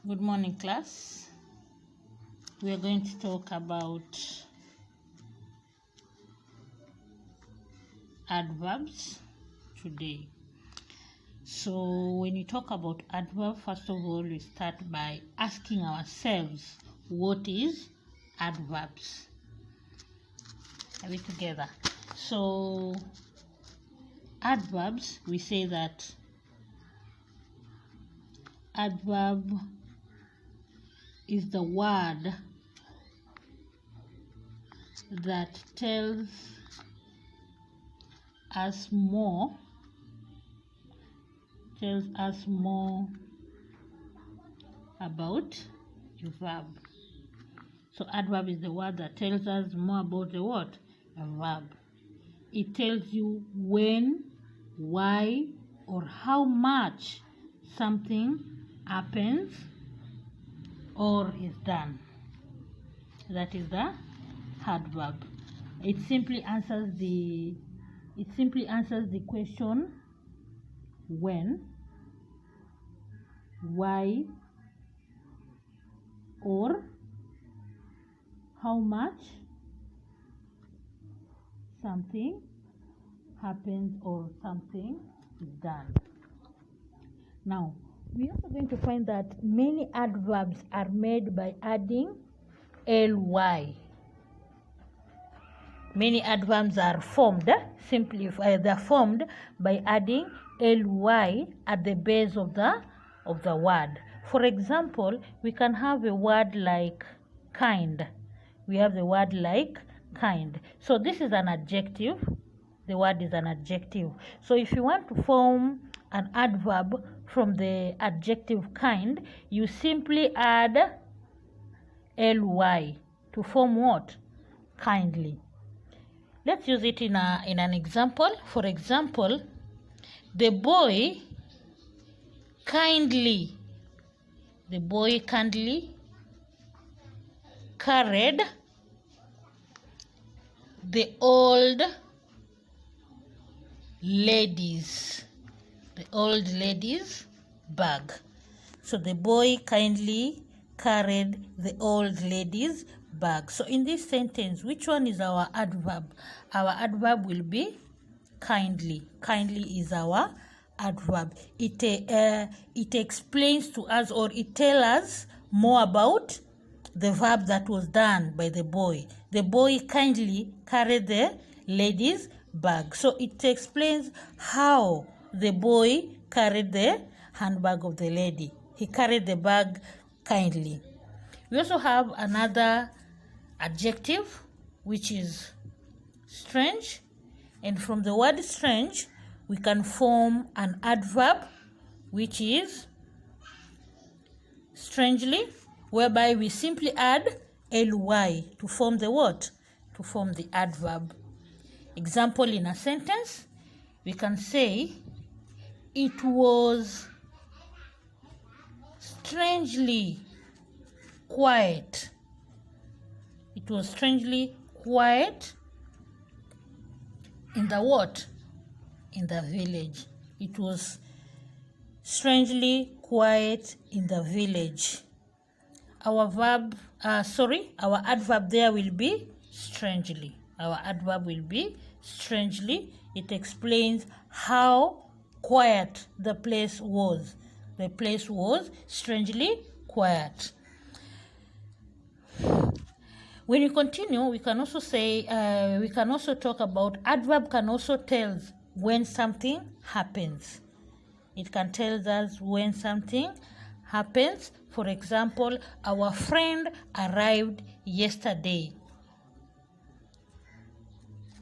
Good morning, class. We are going to talk about adverbs today. So when you talk about adverb, first of all, we start by asking ourselves, what is adverbs? Are we together? So adverbs, we say that adverb is the word that tells us more about a verb. So adverb is the word that tells us more about the what? A verb. It tells you when, why, or how much something happens or is done. That is the adverb. It simply answers the question when, why, or how much something happens or something is done. Now, we are also going to find that many adverbs are made by adding ly. Many adverbs are formed they're formed by adding ly at the base of the word. For example, we can have a word like kind. We have the word like kind. So this is an adjective. The word is an adjective. So if you want to form an adverb from the adjective kind, you simply add ly to form what? Kindly. Let's use it in an example. For example, the boy kindly carried the old lady's bag. So the boy kindly carried the old lady's bag. So in this sentence, which one is our adverb? Our adverb will be kindly. Kindly is our adverb. It explains to us, or it tells us more about the verb that was done by the boy. The boy kindly carried the lady's bag. So it explains how the boy carried the handbag of the lady. He carried the bag kindly. We also have another adjective, which is strange. And from the word strange, we can form an adverb, which is strangely, whereby we simply add ly to form the what? To form the adverb. Example in a sentence, we can say, it was strangely quiet. It was strangely quiet in the what? In the village. It was strangely quiet in the village. Our adverb there will be strangely. Our adverb will be strangely. It explains how quiet the place was. The place was strangely quiet. When you continue, we can also say, we can also talk about adverb can also tell when something happens. It can tell us when something happens. For example, our friend arrived yesterday.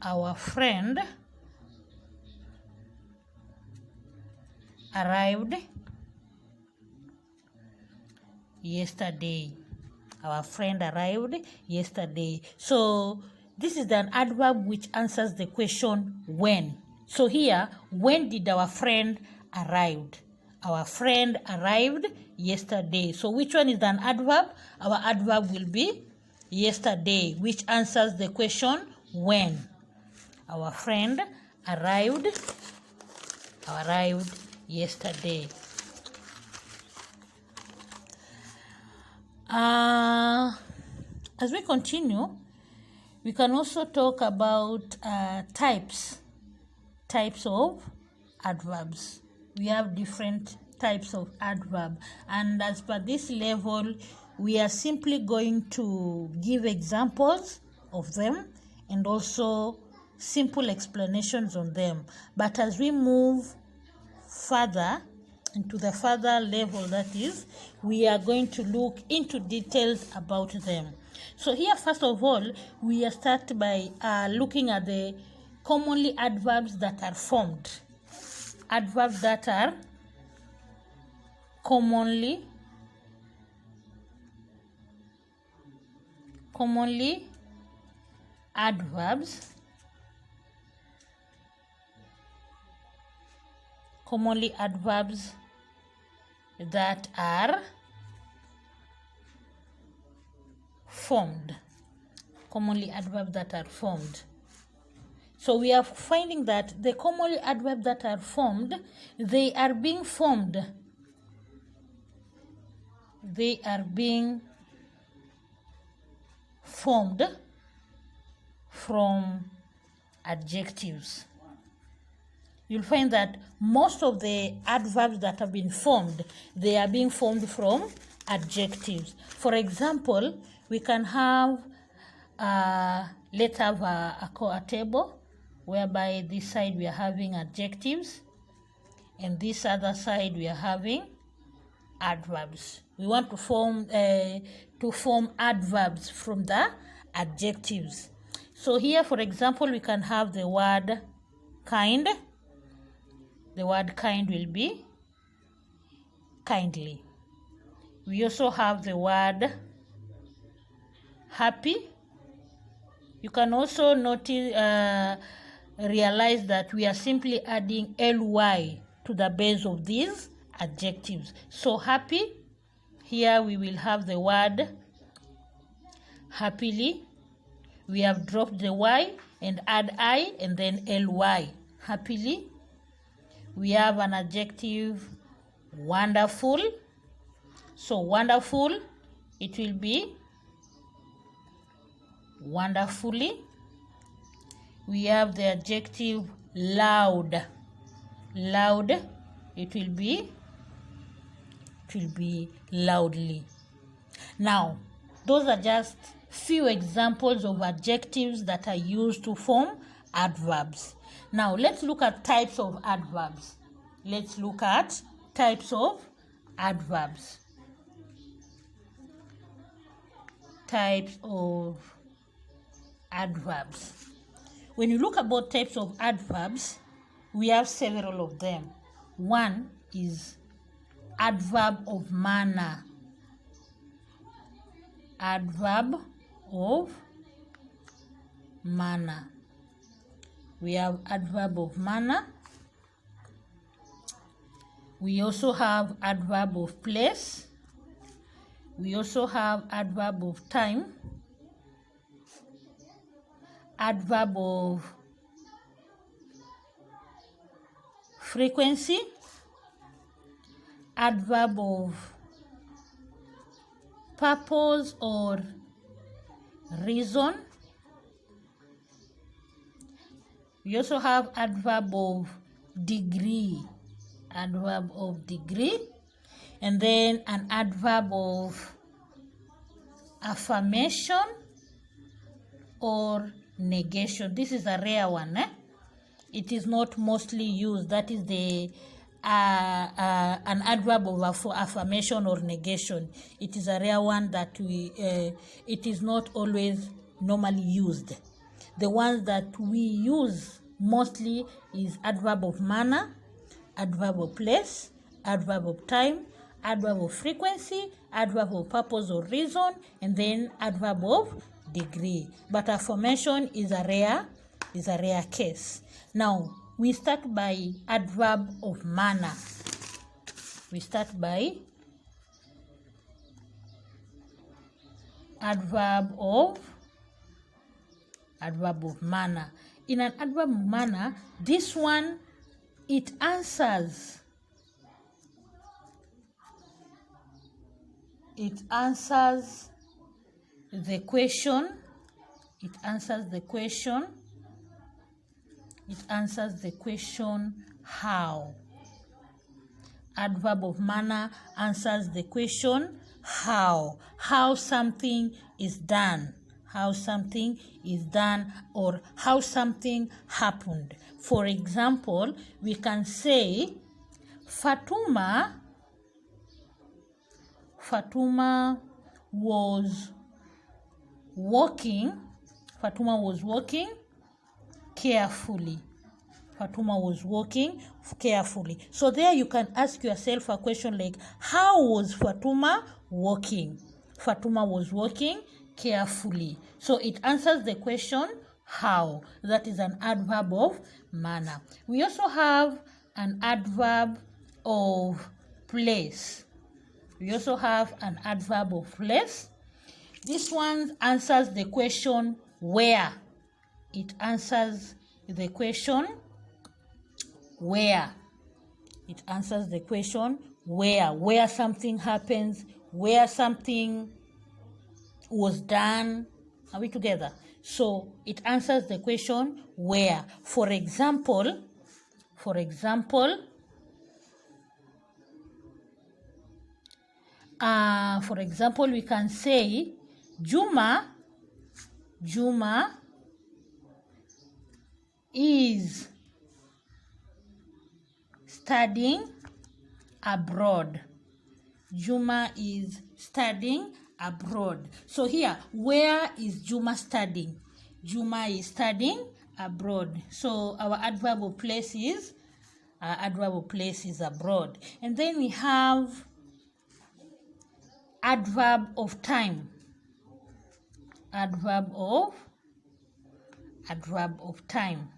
Our friend arrived yesterday. Our friend arrived yesterday. So this is an adverb which answers the question when. So here, when did our friend arrive? Our friend arrived yesterday. So which one is an adverb? Our adverb will be yesterday, which answers the question when. Our friend arrived yesterday. As we continue, we can also talk about types of adverbs. We have different types of adverb, and as per this level, we are simply going to give examples of them and also simple explanations on them. But as we move further into the further level, that is, we are going to look into details about them. So here, first of all, we start by looking at the commonly adverbs that are formed. Adverbs that are commonly adverbs that are formed. Commonly adverbs that are formed. So we are finding that the commonly adverbs that are formed, they are being formed from adjectives. You'll find that most of the adverbs that have been formed, they are being formed from adjectives. For example, we can have, let's have a table whereby this side we are having adjectives and this other side we are having adverbs. We want to form adverbs from the adjectives. So here, for example, we can have the word kind. The word kind will be kindly. We also have the word happy. You can also realize that we are simply adding ly to the base of these adjectives. So happy, here we will have the word happily. We have dropped the y and add I and then ly. Happily. We have an adjective wonderful. So wonderful, it will be wonderfully. We have the adjective loud. Loud, it will be loudly. Now, those are just few examples of adjectives that are used to form adverbs. Now, let's look at types of adverbs. When you look about types of adverbs, we have several of them. One is adverb of manner. Adverb of manner. We have adverb of manner. We also have adverb of place. We also have adverb of time. Adverb of frequency. Adverb of purpose or reason. We also have adverb of degree. And then an adverb of affirmation or negation. This is a rare one. It is not mostly used. That is the an adverb of affirmation or negation. It is a rare one that it is not always normally used. The ones that we use mostly is adverb of manner, adverb of place, adverb of time, adverb of frequency, adverb of purpose or reason, and then adverb of degree. But affirmation is a rare case. Now, we start by adverb of manner. Adverb of manner. In an adverb of manner, this one, it answers it answers the question. It answers the question. It answers the question how. Adverb of manner answers the question how. How something is done. How something is done, or how something happened. For example, we can say Fatuma was walking carefully. Fatuma was walking carefully. So there you can ask yourself a question like, how was Fatuma walking? Fatuma was walking carefully. So it answers the question how. That is an adverb of manner. We also have an adverb of place. This one answers the question where. It answers the question where. It answers the question where something happens, where something was done. Are we together? So it answers the question where. For example, we can say Juma is studying abroad. Juma is studying abroad. So here, where is Juma studying? Juma is studying abroad. So our adverb of place is abroad. And then we have adverb of time. Adverb of time.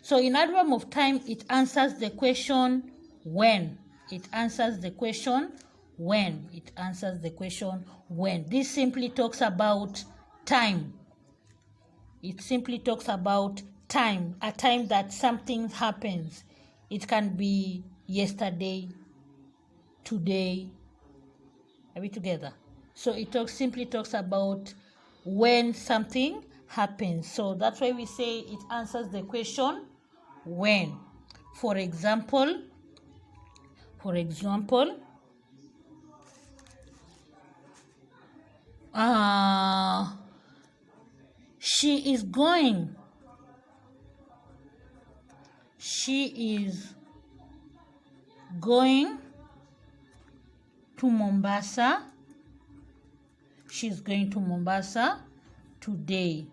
So in adverb of time, it answers the question when. It answers the question when. This simply talks about time. It simply talks about time, a time that something happens. It can be yesterday, today. Are we together? So it simply talks about when something happens. So that's why we say it answers the question when. For example, she is going to Mombasa. She's going to Mombasa today.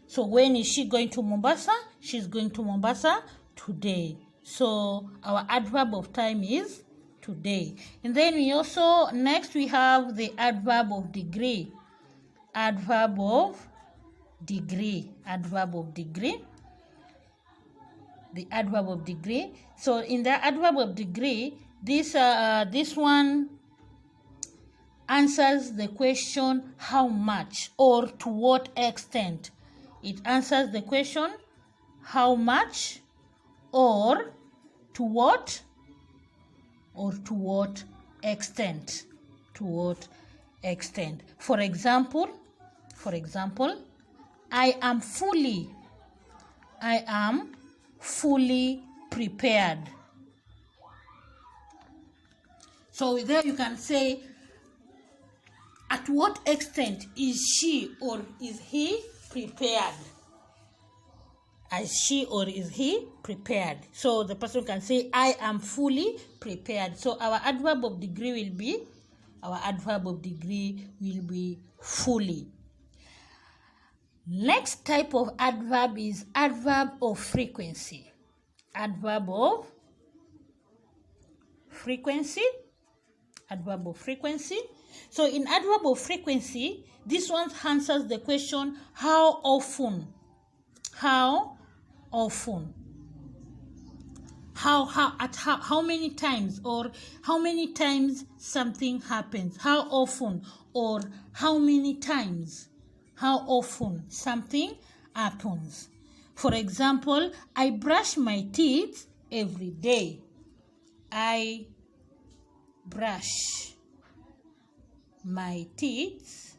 So when is she going to Mombasa? She's going to Mombasa today. So our adverb of time is today. And then next we have the adverb of degree. Adverb of degree. The adverb of degree. So in the adverb of degree, this one answers the question how much or to what extent. It answers the question how much or to what extent. For example, I am fully prepared. So there you can say, at what extent is she or is he prepared? Is she or is he prepared? So the person can say, I am fully prepared. So our adverb of degree will be fully. Next type of adverb is adverb of frequency. Adverb of frequency. So in adverb of frequency, this one answers the question how often. How many times, or how many times something happens. How often, or how many times. How often something happens. For example, I brush my teeth every day. I brush my teeth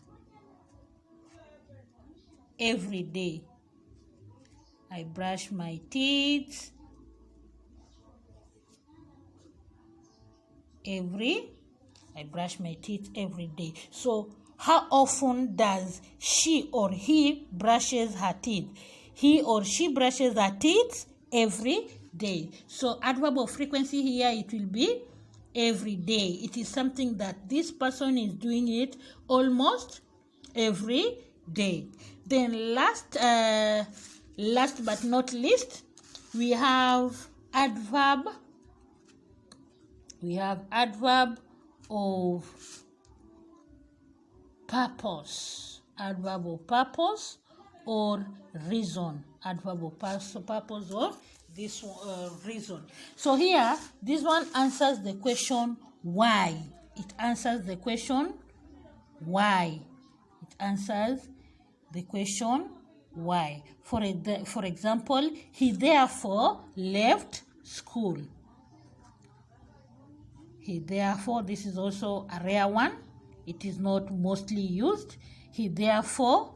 every day. I brush my teeth I brush my teeth every day. So how often does she or he brushes her teeth? He or she brushes her teeth every day. So adverb of frequency here, it will be every day. It is something that this person is doing it almost every day. Then last but not least, we have adverb. We have adverb of purpose. Adverb of purpose or reason. Adverb of purpose or this reason. So here, this one answers the question why. It answers the question why. It answers the question why. For example, he therefore left school. He therefore, this is also a rare one. It is not mostly used. He therefore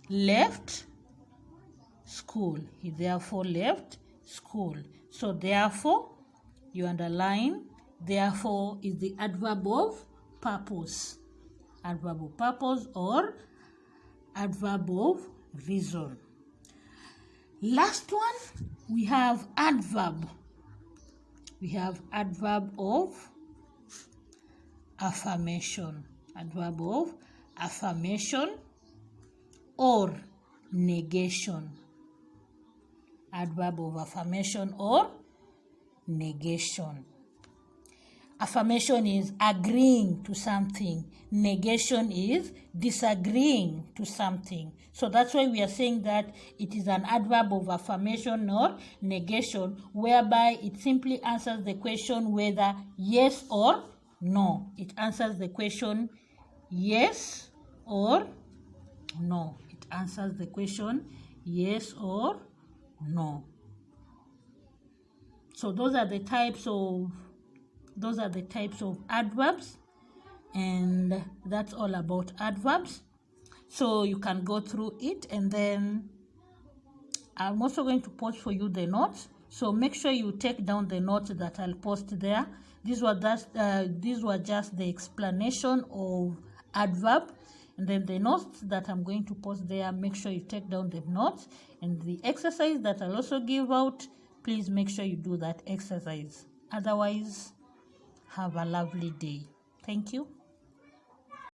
left school. He therefore left school. So therefore, you underline, therefore is the adverb of purpose. Adverb of purpose or adverb of reason. Last one, we have adverb. We have adverb of affirmation. Adverb of affirmation or negation. Adverb of affirmation or negation. Affirmation is agreeing to something. Negation is disagreeing to something. So that's why we are saying that it is an adverb of affirmation or negation, whereby it simply answers the question whether yes or no. It answers the question yes or no. It answers the question yes or no. So those are the types of adverbs, and that's all about adverbs. So you can go through it, and then I'm also going to post for you the notes. So make sure you take down the notes that I'll post there. These were just the explanation of adverb, and then the notes that I'm going to post there. Make sure you take down the notes, and the exercise that I'll also give out. Please make sure you do that exercise. Otherwise, have a lovely day. Thank you.